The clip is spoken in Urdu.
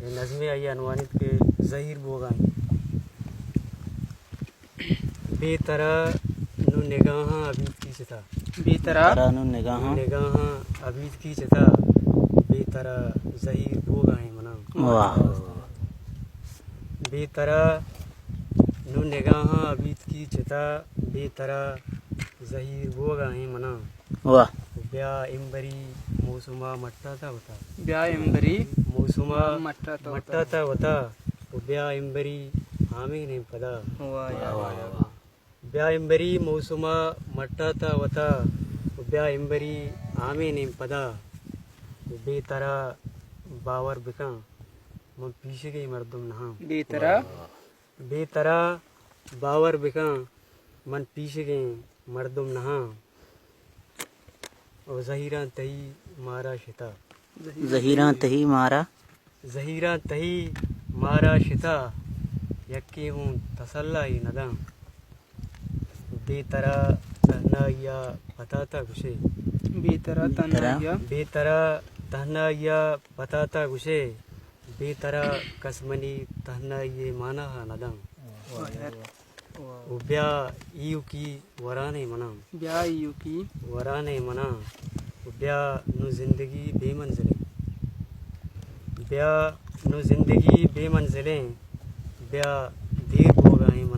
یہ نظمیں آئی عنوانت کے ظہیر بوگائیں بے طرح نو نگاہاں عبید کی چتا بے طرح نو نگاہاں نگاہاں عبید کی چتا بے طرح ظہیر بوگائیں منا واہ بے طرح نو نگاہاں عبید کی چتا بے طرح ظہیر بوگائیں منا واہ بیا امبری موسما مٹا تھا ہوتا بیا امبری موسما مٹا تا مٹا تھا ہوتا بیا امبری ہامیں نے پدا واہ یا بیا امبری موسما مٹا تھا ہوتا بیا امبری ہامیں نے پدا بے طرح باور بکاں من پیچھے گئی مردم نہاں بے طرح بے طرح باور بکاں من پیچھے گئیں مردم نہاں اور ظہیراں تہی مارا شتا ظہیراں تہی مارا ظہیراں تہی مارا شتا یکی ہوں تسلائی نداں بے طرح تہنائیا پتاتا گشے بے طرح تنہائیا بے طرح تہنائیا پتاتا گشے بے طرح کسمنی تہنائی مانا نداں بیا ایو کی ورانے منا بیا ایو کی ورانے منا بیا نو زندگی بے منزلیں بیا نو زندگی بے منزلیں بیا دیر بوگائیں منا